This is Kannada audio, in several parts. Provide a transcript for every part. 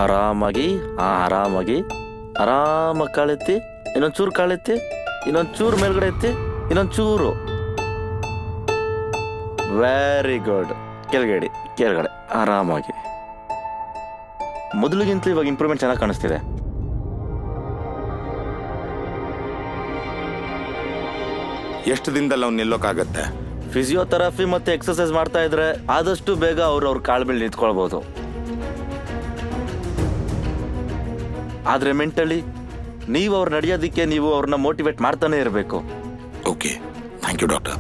ಆರಾಮಾಗಿ ಆರಾಮಾಗಿ ಆರಾಮಾಗಿ ಕಾಳೆತ್ತಿ, ಇನ್ನೊಂಚೂರು ಕಾಳೆತ್ತಿ, ಇನ್ನೊಂಚೂರು ಮೇಲ್ಗಡೆ ಎತ್ತಿ, ಇನ್ನೊಂಚೂರು. Very good. ಕೆಳಗಡೆ ಆರಾಮಾಗಿ. ಮೊದಲಿಗಿಂತಲೂ ಇವಾಗ ಇಂಪ್ರೂವ್ಮೆಂಟ್ ಚೆನ್ನಾಗಿ ಕಾಣಿಸ್ತಿದೆ. ಎಷ್ಟು ದಿನದಲ್ಲಿ ಅವ್ನು ನಿಲ್ಲೋಕ್ಕಾಗತ್ತೆ? ಫಿಸಿಯೋಥೆರಪಿ ಮತ್ತೆ ಎಕ್ಸರ್ಸೈಸ್ ಮಾಡ್ತಾ ಇದ್ರೆ ಆದಷ್ಟು ಬೇಗ ಅವ್ರ ಕಾಲ್ ಮೇಲೆ ನಿಂತ್ಕೊಳ್ಬಹುದು. ಆದ್ರೆ ಮೆಂಟಲಿ ನೀವು ಅವ್ರು ನಡೆಯೋದಕ್ಕೆ ನೀವು ಅವ್ರನ್ನ ಮೋಟಿವೇಟ್ ಮಾಡ್ತಾನೆ ಇರಬೇಕು. Okay, thank you doctor.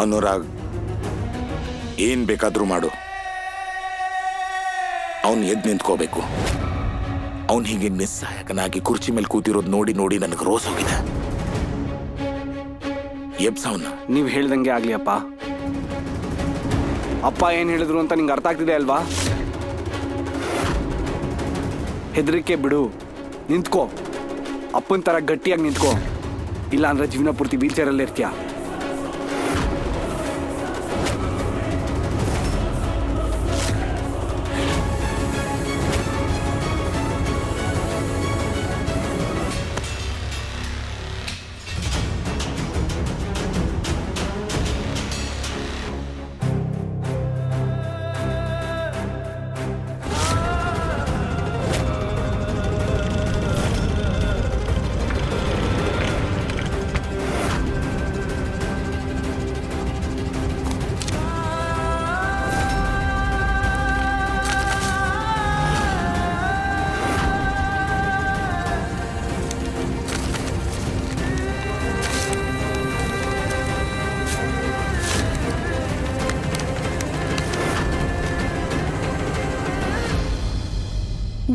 Anurag, ಏನ್ ಬೇಕಾದ್ರೂ ಮಾಡು, ಅವನು ಎದ್ದು ನಿಂತ್ಕೋಬೇಕು. ಅವನು ಹೀಗೆ ನಿಸ್ಸಹಾಯಕನಾಗಿ ಕುರ್ಚಿ ಮೇಲೆ ಕೂತಿರೋದು ನೋಡಿ ನೋಡಿ ನನಗೆ ರೋಸ್ ಹೋಗಿದೆ. ಎಬ್ಸವನ್ನ. ನೀವು ಹೇಳ್ದಂಗೆ ಆಗ್ಲಿ ಅಪ್ಪ. ಅಪ್ಪ ಏನ್ ಹೇಳಿದ್ರು ಅಂತ ನಿಂಗೆ ಅರ್ಥ ಆಗ್ತಿದೆ ಅಲ್ವಾ? ಹೆದರಿಕೆ ಬಿಡು, ನಿಂತ್ಕೋ. ಅಪ್ಪನ ತರ ಗಟ್ಟಿಯಾಗಿ ನಿಂತ್ಕೋ, ಇಲ್ಲ ಅಂದ್ರೆ ಜೀವನ ಪೂರ್ತಿ ವೀಲ್ ಚೇರಲ್ಲಿ ಇರ್ತೀಯ.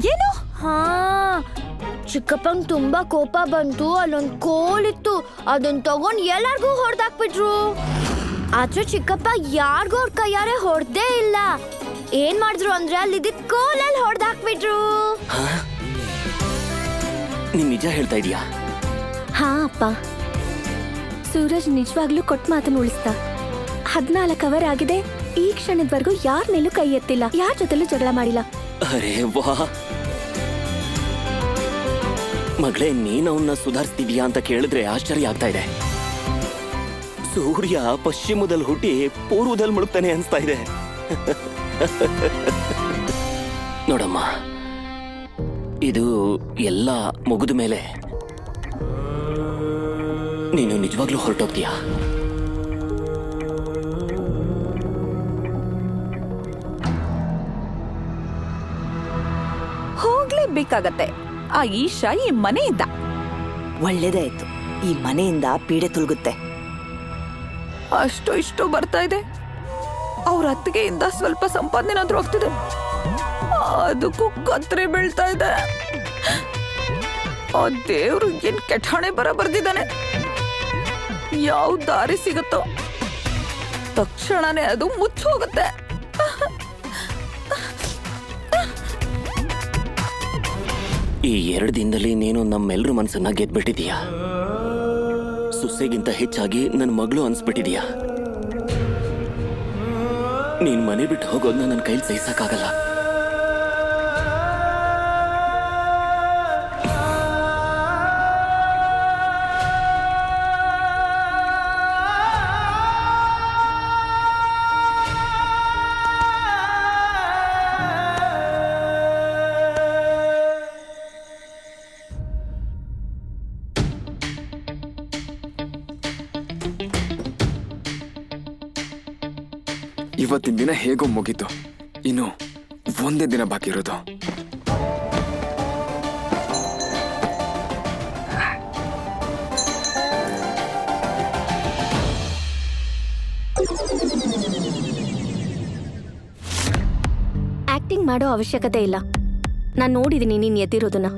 ಏನು? ಹಾ, ಚಿಕ್ಕಪ್ಪಂಗ್ ತುಂಬಾ ಕೋಪ ಬಂತು. ಅಲ್ಲೊಂದ್ ಕೋಲಿತ್ತು, ಅದನ್ನ ತಗೊಂಡ್ ಎಲ್ಲಾರ್ಗೂ ಹೊಡೆದಾಕ್ಬಿಟ್ರು. ಆದ್ರೆ ಚಿಕ್ಕಪ್ಪ ಯಾರಿಗೂ ಅವ್ರ ಕೈಯಾರೆ ಹೊಡೆದೇ ಇಲ್ಲ. ಏನ್ ಮಾಡಿದ್ರು ಅಂದ್ರೆ ಅಲ್ಲಿದ್ದ ಕೋಲಲ್ಲಿ ಹೊಡೆದಾಕ್ಬಿಟ್ರು. ನೀನ್ ನಿಜ ಹೇಳ್ತಾ ಇದೀಯಾ? ಹಾ ಅಪ್ಪ, ಸೂರಜ್ ನಿಜವಾಗ್ಲೂ ಕೊಟ್ಟ ಮಾತನ್ನ ಉಳಿಸ್ತಾ. 14 ಅವರ್ ಆಗಿದೆ, ಈ ಕ್ಷಣದವರೆಗೂ ಯಾರ ಮೇಲೂ ಕೈ ಎತ್ತಿಲ್ಲ, ಯಾರ ಜೊತೆಲೂ ಜಗಳ ಮಾಡಿಲ್ಲ. ಅರೇ ವಾ ಮಗಳೇ, ನೀನ್ ಅವನ್ನ ಸುಧಾರಿಸ್ತಿದ್ಯಾ ಅಂತ ಕೇಳಿದ್ರೆ ಆಶ್ಚರ್ಯ ಆಗ್ತಾ ಇದೆ. ಸೂರ್ಯ ಪಶ್ಚಿಮದಲ್ಲಿ ಹುಟ್ಟಿ ಪೂರ್ವದಲ್ಲಿ ಮುಳುಗ್ತಾನೆ ಅನ್ಸ್ತಾ ಇದೆ. ನೋಡಮ್ಮ, ಇದು ಎಲ್ಲ ಮುಗಿದ ಮೇಲೆ ನೀನು ನಿಜವಾಗ್ಲೂ ಹೊರಟೋಗ್ತೀಯಾ? ಹೋಗ್ಲೇಬೇಕಾಗತ್ತೆ. ಆ ಈಶಾ ಈ ಮನೆಯಿಂದ. ಒಳ್ಳೇದೇ ಆಯ್ತು, ಈ ಮನೆಯಿಂದ ಪೀಡೆ ತುಲ್ಗುತ್ತೆ. ಅಷ್ಟು ಇಷ್ಟು ಬರ್ತಾ ಇದೆ, ಅವ್ರ ಅತ್ತಿಗೆಯಿಂದ ಸ್ವಲ್ಪ ಸಂಪಾದನೆನಾದ್ರೂ ಆಗ್ತಿದೆ, ಅದಕ್ಕೂ ಕತ್ರೆ ಬೀಳ್ತಾ ಇದೆ. ಆ ದೇವ್ರು ಏನ್ ಕೆಟ್ಟಾಣೆ ಬರ್ದಿದ್ದಾನೆ. ಯಾವ ದಾರಿ ಸಿಗುತ್ತೋ ತಕ್ಷಣನೇ ಅದು ಮುಚ್ಚಿ ಹೋಗುತ್ತೆ. ಈ 2 ದಿನದಲ್ಲಿ ನೀನು ನಮ್ಮೆಲ್ಲರ ಮನಸ್ಸನ್ನ ಗೆದ್ಬಿಟ್ಟಿದೀಯ. ಸೊಸೆಗಿಂತ ಹೆಚ್ಚಾಗಿ ನನ್ನ ಮಗಳು ಅನ್ಸ್ಬಿಟ್ಟಿದೀಯ. ನೀನ್ ಮನೆ ಬಿಟ್ಟು ಹೋಗೋದನ್ನ ನನ್ನ ಕೈಲಿ ಸಹಿಸಕ್ಕಾಗಲ್ಲ. ಇವತ್ತಿನ ದಿನ ಹೇಗೋ ಮುಗೀತು, ಇನ್ನು ಒಂದೇ ದಿನ ಬಾಕಿ ಇರೋದು. ಆಕ್ಟಿಂಗ್ ಮಾಡೋ ಅವಶ್ಯಕತೆ ಇಲ್ಲ, ನಾನು ನೋಡಿದೀನಿ ನೀನ್ ಎದ್ದಿರೋದನ್ನ.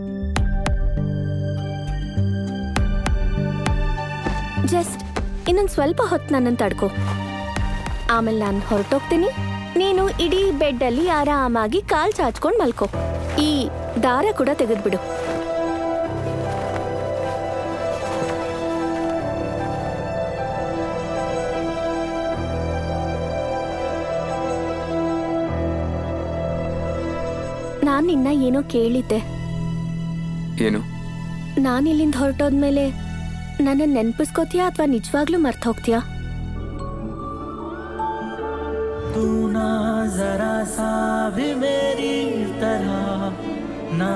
ಜಸ್ಟ್ ಇನ್ನೊಂದು ಸ್ವಲ್ಪ ಹೊತ್ತು ನನ್ನನ್ನು ತಡ್ಕೋ, ಆಮೇಲೆ ನಾನು ಹೊರಟೋಗ್ತೀನಿ. ನೀನು ಇಡೀ ಬೆಡ್ಡಲ್ಲಿ ಆರಾಮಾಗಿ ಕಾಲ್ ಚಾಚ್ಕೊಂಡು ಮಲ್ಕೋ. ಈ ದಾರ ಕೂಡ ತೆಗೆದ್ಬಿಡು. ನಾನ್ ನಿನ್ನ ಏನೋ ಕೇಳಿದ್ದೆ. ಏನು? ನಾನಿಲ್ಲಿಂದ ಹೊರಟೋದ್ಮೇಲೆ ನನ್ನ ನೆನ್ಪಿಸ್ಕೋತೀಯಾ ಅಥವಾ ನಿಜವಾಗ್ಲೂ ಮರ್ತ ಹೋಗ್ತೀಯಾ? तू ना जरा सा भी मेरी तरह ना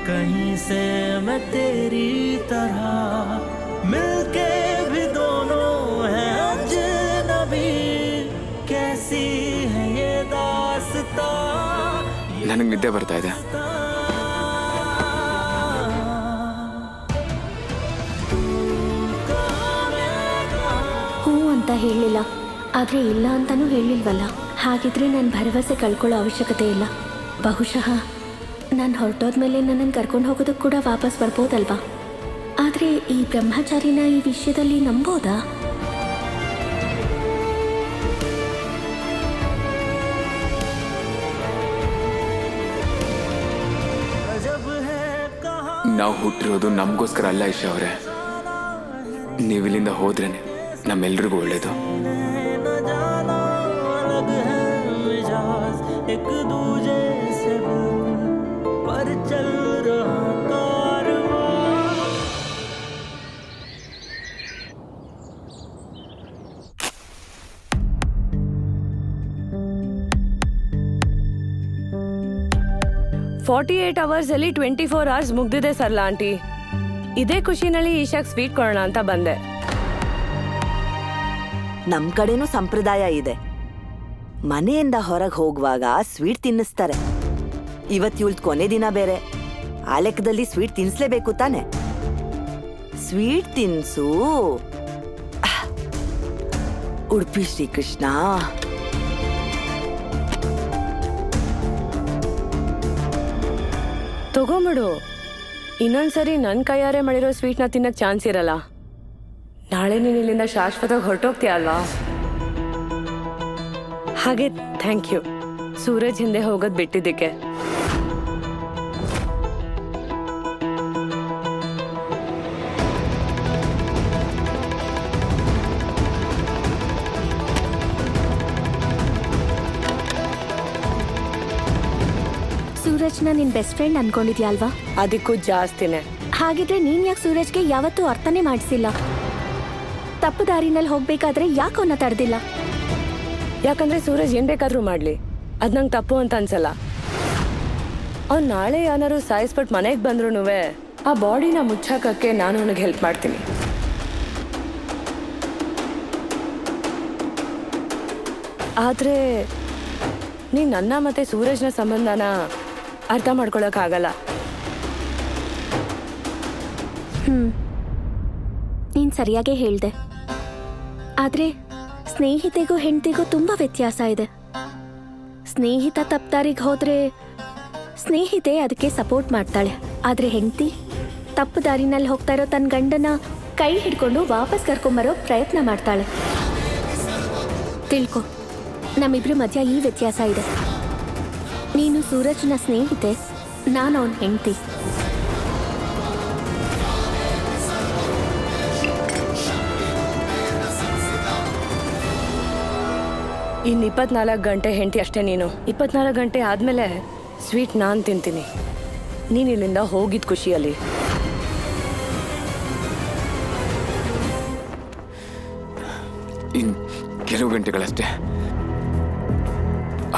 कहीं से मैं तेरी तरह मिलके भी दोनों हैं अजनबी कैसी है ये दास्तां ನನಗೆ ನಿದ್ದೆ ಬರ್ತಾ ಇದೆ. ಹ್ಞೂ ಅಂತ ಹೇಳಿಲ್ಲ, ಆದ್ರೆ ಇಲ್ಲ ಅಂತಾನೂ ಹೇಳಿಲ್ವಲ್ಲ. ಹಾಗಿದ್ರೆ ನಾನು ಭರವಸೆ ಕಳ್ಕೊಳ್ಳೋ ಅವಶ್ಯಕತೆ ಇಲ್ಲ. ಬಹುಶಃ ನಾನು ಹೊರಟೋದ್ಮೇಲೆ ನನ್ನನ್ನು ಕರ್ಕೊಂಡು ಹೋಗೋದಕ್ಕೆ ಕೂಡ ವಾಪಸ್ ಬರ್ಬೋದಲ್ವಾ? ಆದರೆ ಈ ಬ್ರಹ್ಮಚಾರಿನ ಈ ವಿಷಯದಲ್ಲಿ ನಂಬೋದಾ? ನಾವು ಹುಟ್ಟಿರೋದು ನಮಗೋಸ್ಕರ ಅಲ್ಲ ಇಶಾ ಅವರೇ. ನೀವಿಲ್ಲಿಂದ ಹೋದ್ರೇನೆ ನಮ್ಮೆಲ್ರಿಗೂ ಒಳ್ಳೇದು. एक दूजे से पर चल रहा कारवां ಫಾರ್ಟಿ 48 ಅವರ್ಸಲ್ಲಿ 24 ಅವರ್ಸ್ ಮುಗ್ದಿದೆ ಸರ್ಲಾ ಆಂಟಿ. ಇದೇ ಖುಷಿನಲ್ಲಿ ಈಶಾಕ್ ಸ್ವೀಟ್ ಕೊಡೋಣ ಅಂತ ಬಂದೆ. ನಮ್ ಕಡೆನೂ ಸಂಪ್ರದಾಯ ಇದೆ. ಮನೆಯಿಂದ ಹೊರಗೆ ಹೋಗುವಾಗ ಸ್ವೀಟ್ ತಿನ್ನಿಸ್ತಾರೆ. ಇವತ್ತು ಇವಳ್ದು ಕೊನೆ ದಿನ ಬೇರೆ, ಆ ಲೆಕ್ಕದಲ್ಲಿ ಸ್ವೀಟ್ ತಿನ್ನಿಸ್ಲೇಬೇಕು ತಾನೆ. ಸ್ವೀಟ್ ತಿನ್ಸು. ಉಡುಪಿ ಶ್ರೀಕೃಷ್ಣ. ತಗೊಂಬಿಡು. ಇನ್ನೊಂದ್ಸರಿ ನನ್ನ ಕೈಯಾರೆ ಮಾಡಿರೋ ಸ್ವೀಟ್ನ ತಿನ್ನಕ್ ಚಾನ್ಸ್ ಇರಲ್ಲ. ನಾಳೆ ನೀನು ಇಲ್ಲಿಂದ ಶಾಶ್ವತವಾಗಿ ಹೊರಟೋಗ್ತೀಯ ಅಲ್ವಾ? ಹಾಗೆ ಥ್ಯಾಂಕ್ ಯು ಸೂರಜ್ ಹಿಂದೆ ಹೋಗೋದು ಬಿಟ್ಟಿದ್ದಕ್ಕೆ. ಸೂರಜ್ನ ನಿನ್ ಬೆಸ್ಟ್ ಫ್ರೆಂಡ್ ಅನ್ಕೊಂಡಿದ್ಯಾ ಅಲ್ವಾ? ಅದಕ್ಕೂ ಜಾಸ್ತಿನೇ. ಹಾಗಿದ್ರೆ ನೀನ್ ಯಾಕೆ ಸೂರಜ್ಗೆ ಯಾವತ್ತೂ ಅರ್ಥನೇ ಮಾಡಿಸಿಲ್ಲ? ತಪ್ಪು ದಾರಿನಲ್ಲಿ ಹೋಗ್ಬೇಕಾದ್ರೆ ಯಾಕೆ ಅವನ್ನ ತಡೆದಿಲ್ಲ? ಯಾಕಂದ್ರೆ ಸೂರಜ್ ಏನ್ ಬೇಕಾದ್ರೂ ಮಾಡ್ಲಿ, ಅದ್ ನಂಗೆ ತಪ್ಪು ಅಂತ ಅನ್ಸಲ್ಲ. ಅವ್ನು ನಾಳೆ ಏನಾದ್ರು ಸಾಯಿಸ್ಬಿಟ್ಟು ಮನೆಗೆ ಬಂದ್ರು ಆ ಬಾಡಿನ ಮುಚ್ಚಾಕಕ್ಕೆ ನಾನು ಅವನಿಗೆ ಹೆಲ್ಪ್ ಮಾಡ್ತೀನಿ. ಆದ್ರೆ ನೀನ್ ನನ್ನ ಮತ್ತೆ ಸೂರಜ್ನ ಸಂಬಂಧನ ಅರ್ಥ ಮಾಡ್ಕೊಳಕ್ಕಾಗಲ್ಲ. ನೀನ್ ಸರಿಯಾಗೇ ಹೇಳ್ದೆ. ಆದ್ರೆ ಸ್ನೇಹಿತೆಗೂ ಹೆಂಡತಿಗೂ ತುಂಬಾ ವ್ಯತ್ಯಾಸ ಇದೆ. ಸ್ನೇಹಿತ ತಪ್ಪದಾರಿಗೆ ಹೋದ್ರೆ ಸ್ನೇಹಿತೆ ಅದಕ್ಕೆ ಸಪೋರ್ಟ್ ಮಾಡ್ತಾಳೆ. ಆದ್ರೆ ಹೆಂಡತಿ ತಪ್ಪು ದಾರಿನಲ್ಲಿ ಹೋಗ್ತಾ ಇರೋ ತನ್ನ ಗಂಡನ ಕೈ ಹಿಡ್ಕೊಂಡು ವಾಪಸ್ ಕರ್ಕೊಂಬರೋ ಪ್ರಯತ್ನ ಮಾಡ್ತಾಳೆ. ತಿಳ್ಕೊ, ನಮ್ಮಿಬ್ರ ಮಧ್ಯ ಈ ವ್ಯತ್ಯಾಸ ಇದೆ. ನೀನು ಸೂರಜ್ನ ಸ್ನೇಹಿತೆ, ನಾನು ಅವನ ಹೆಂಡತಿ. ಇನ್ನು 24 ಗಂಟೆ ಹೆಂಡತಿ ಅಷ್ಟೇ ನೀನು. 24 ಗಂಟೆ ಆದ್ಮೇಲೆ ಸ್ವೀಟ್ ನಾನು ತಿಂತೀನಿ. ನೀನು ಇಲ್ಲಿಂದ ಹೋಗಿದ್ ಖುಷಿಯಲ್ಲಿ. ಇನ್ ಕೆಲವು ಗಂಟೆಗಳಷ್ಟೇ.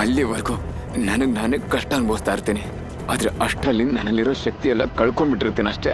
ಅಲ್ಲಿವರೆಗೂ ನನಗೆ ಕಷ್ಟ ಅನುಭವಿಸ್ತಾ ಇರ್ತೀನಿ. ಆದ್ರೆ ಅಷ್ಟರಲ್ಲಿ ನನ್ನಲ್ಲಿರೋ ಶಕ್ತಿ ಎಲ್ಲ ಕಳ್ಕೊಂಡ್ಬಿಟ್ಟಿರ್ತೀನಿ ಅಷ್ಟೇ.